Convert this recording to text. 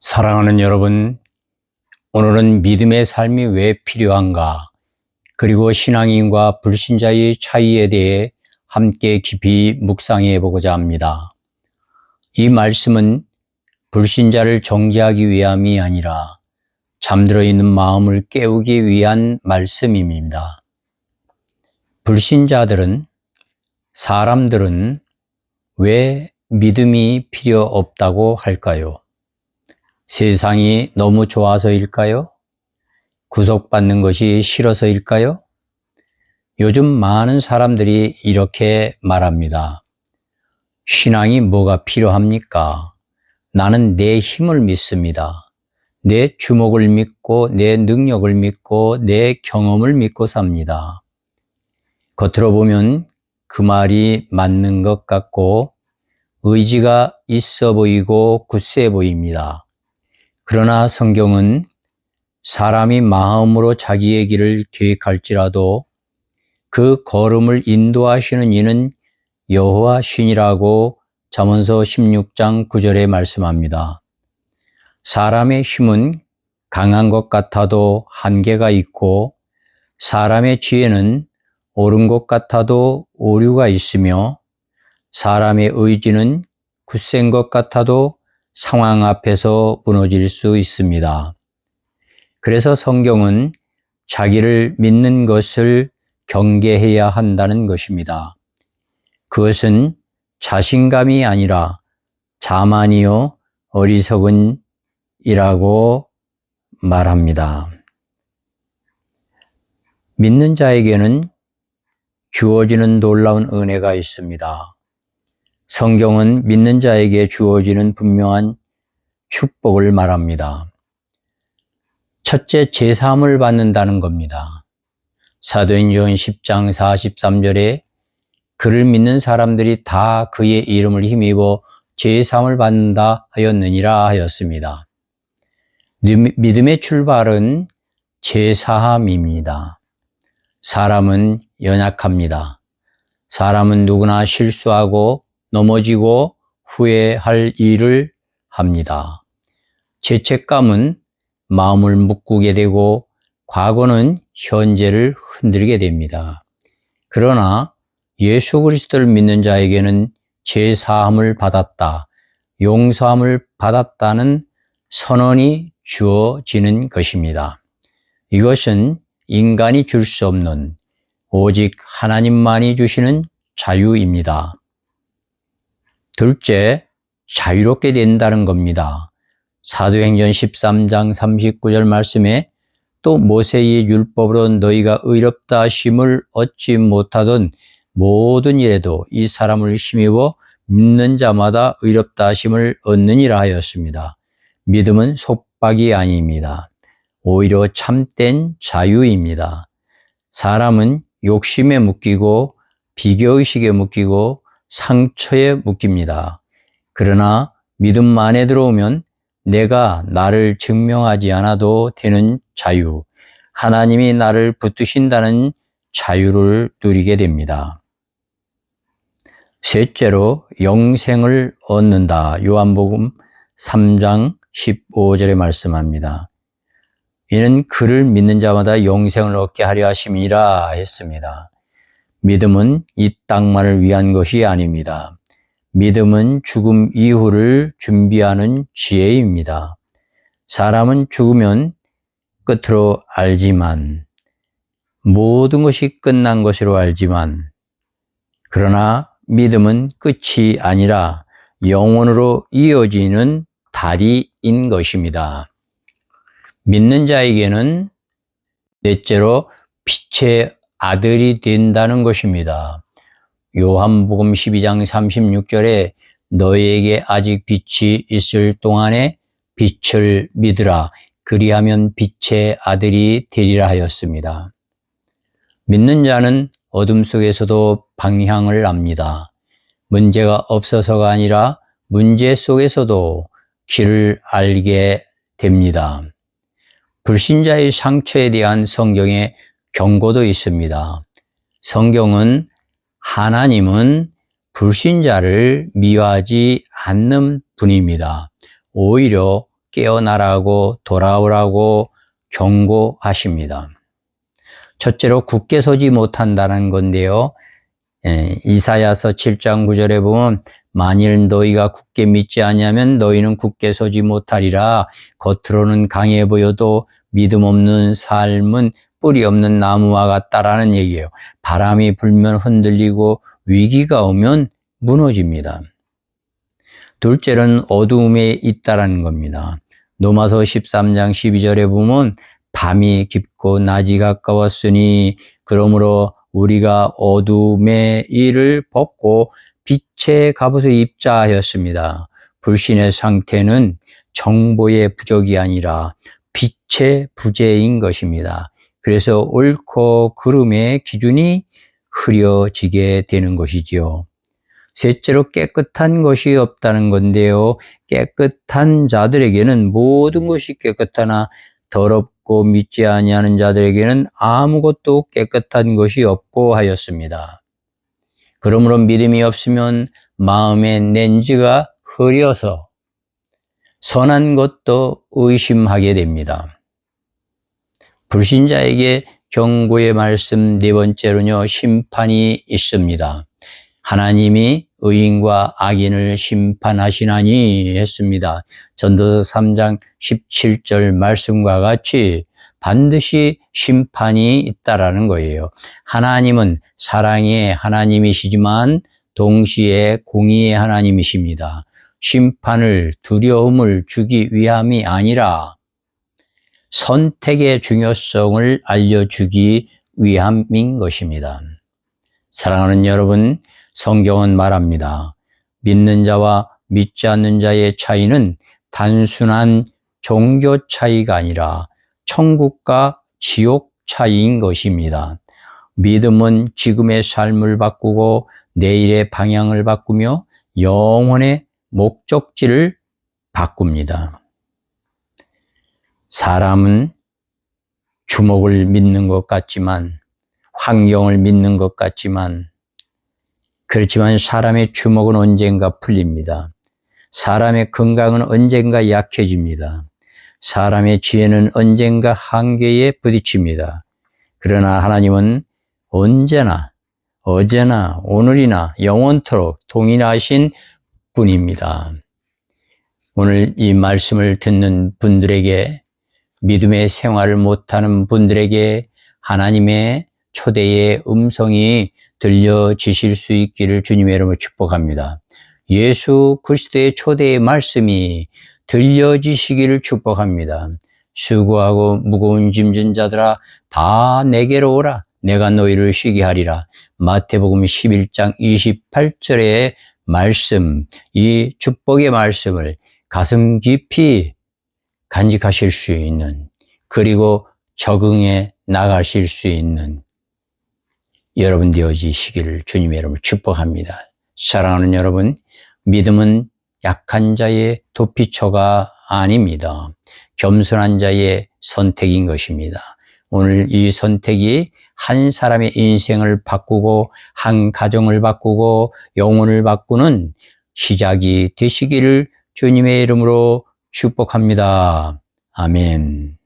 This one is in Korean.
사랑하는 여러분, 오늘은 믿음의 삶이 왜 필요한가, 그리고 신앙인과 불신자의 차이에 대해 함께 깊이 묵상해 보고자 합니다. 이 말씀은 불신자를 정죄하기 위함이 아니라 잠들어 있는 마음을 깨우기 위한 말씀입니다. 사람들은 왜 믿음이 필요 없다고 할까요? 세상이 너무 좋아서일까요? 구속받는 것이 싫어서일까요? 요즘 많은 사람들이 이렇게 말합니다. 신앙이 뭐가 필요합니까? 나는 내 힘을 믿습니다. 내 주목을 믿고 내 능력을 믿고 내 경험을 믿고 삽니다. 겉으로 보면 그 말이 맞는 것 같고 의지가 있어 보이고 굳세 보입니다. 그러나 성경은 사람이 마음으로 자기의 길을 계획할지라도 그 걸음을 인도하시는 이는 여호와 신이라고 잠언서 16장 9절에 말씀합니다. 사람의 힘은 강한 것 같아도 한계가 있고 사람의 지혜는 옳은 것 같아도 오류가 있으며 사람의 의지는 굳센 것 같아도 상황 앞에서 무너질 수 있습니다. 그래서 성경은 자기를 믿는 것을 경계해야 한다는 것입니다. 그것은 자신감이 아니라 자만이요 어리석은이라고 말합니다. 믿는 자에게는 주어지는 놀라운 은혜가 있습니다. 성경은 믿는 자에게 주어지는 분명한 축복을 말합니다. 첫째, 제사함을 받는다는 겁니다. 사도행전 10장 43절에 그를 믿는 사람들이 다 그의 이름을 힘입어 제사함을 받는다 하였느니라 하였습니다. 믿음의 출발은 제사함입니다. 사람은 연약합니다. 사람은 누구나 실수하고 넘어지고 후회할 일을 합니다. 죄책감은 마음을 묶게 되고 과거는 현재를 흔들게 됩니다. 그러나 예수 그리스도를 믿는 자에게는 제사함을 받았다, 용서함을 받았다는 선언이 주어지는 것입니다. 이것은 인간이 줄 수 없는 오직 하나님만이 주시는 자유입니다. 둘째, 자유롭게 된다는 겁니다. 사도행전 13장 39절 말씀에 또 모세의 율법으로 너희가 의롭다 하심을 얻지 못하던 모든 일에도 이 사람을 힘입어 믿는 자마다 의롭다 하심을 얻느니라 하였습니다. 믿음은 속박이 아닙니다. 오히려 참된 자유입니다. 사람은 욕심에 묶이고 비교의식에 묶이고 상처에 묶입니다. 그러나 믿음 안에 들어오면 내가 나를 증명하지 않아도 되는 자유, 하나님이 나를 붙드신다는 자유를 누리게 됩니다. 셋째로 영생을 얻는다. 요한복음 3장 15절에 말씀합니다. 이는 그를 믿는 자마다 영생을 얻게 하려 하심이라 했습니다. 믿음은 이 땅만을 위한 것이 아닙니다. 믿음은 죽음 이후를 준비하는 지혜입니다. 사람은 죽으면 끝으로 알지만, 모든 것이 끝난 것으로 알지만, 그러나 믿음은 끝이 아니라 영원으로 이어지는 다리인 것입니다. 믿는 자에게는 넷째로 빛의 아들이 된다는 것입니다. 요한복음 12장 36절에 너희에게 아직 빛이 있을 동안에 빛을 믿으라. 그리하면 빛의 아들이 되리라 하였습니다. 믿는 자는 어둠 속에서도 방향을 압니다. 문제가 없어서가 아니라 문제 속에서도 길을 알게 됩니다. 불신자의 상처에 대한 성경의 경고도 있습니다. 성경은 하나님은 불신자를 미워하지 않는 분입니다. 오히려 깨어나라고 돌아오라고 경고하십니다. 첫째로 굳게 서지 못한다는 건데요. 이사야서 7장 9절에 보면 만일 너희가 굳게 믿지 아니하면 너희는 굳게 서지 못하리라. 겉으로는 강해 보여도 믿음 없는 삶은 뿌리 없는 나무와 같다라는 얘기예요. 바람이 불면 흔들리고 위기가 오면 무너집니다. 둘째는 어두움에 있다라는 겁니다. 로마서 13장 12절에 보면 밤이 깊고 낮이 가까웠으니 그러므로 우리가 어둠의 일을 벗고 빛의 갑옷을 입자 하였습니다. 불신의 상태는 정보의 부족이 아니라 빛의 부재인 것입니다. 그래서 옳고 그름의 기준이 흐려지게 되는 것이지요. 셋째로 깨끗한 것이 없다는 건데요. 깨끗한 자들에게는 모든 것이 깨끗하나 더럽고 믿지 아니하는 자들에게는 아무것도 깨끗한 것이 없고 하였습니다. 그러므로 믿음이 없으면 마음의 렌즈가 흐려서 선한 것도 의심하게 됩니다. 불신자에게 경고의 말씀 네 번째로는요, 심판이 있습니다. 하나님이 의인과 악인을 심판하시나니 했습니다. 전도서 3장 17절 말씀과 같이 반드시 심판이 있다라는 거예요. 하나님은 사랑의 하나님이시지만 동시에 공의의 하나님이십니다. 심판을 두려움을 주기 위함이 아니라 선택의 중요성을 알려주기 위함인 것입니다. 사랑하는 여러분, 성경은 말합니다. 믿는 자와 믿지 않는 자의 차이는 단순한 종교 차이가 아니라 천국과 지옥 차이인 것입니다. 믿음은 지금의 삶을 바꾸고 내일의 방향을 바꾸며 영혼의 목적지를 바꿉니다. 사람은 주목을 믿는 것 같지만, 환경을 믿는 것 같지만, 그렇지만 사람의 주먹은 언젠가 풀립니다. 사람의 건강은 언젠가 약해집니다. 사람의 지혜는 언젠가 한계에 부딪힙니다. 그러나 하나님은 언제나, 어제나, 오늘이나 영원토록 동일하신 분입니다. 오늘 이 말씀을 듣는 분들에게, 믿음의 생활을 못하는 분들에게 하나님의 초대의 음성이 들려지실 수 있기를 주님의 이름으로 축복합니다. 예수 그리스도의 초대의 말씀이 들려지시기를 축복합니다. 수고하고 무거운 짐진 자들아 다 내게로 오라. 내가 너희를 쉬게 하리라. 마태복음 11장 28절의 말씀, 이 축복의 말씀을 가슴 깊이 간직하실 수 있는, 그리고 적응해 나가실 수 있는 여러분 되어지시기를 주님의 이름으로 축복합니다. 사랑하는 여러분, 믿음은 약한 자의 도피처가 아닙니다. 겸손한 자의 선택인 것입니다. 오늘 이 선택이 한 사람의 인생을 바꾸고 한 가정을 바꾸고 영혼을 바꾸는 시작이 되시기를 주님의 이름으로 축복합니다. 아멘.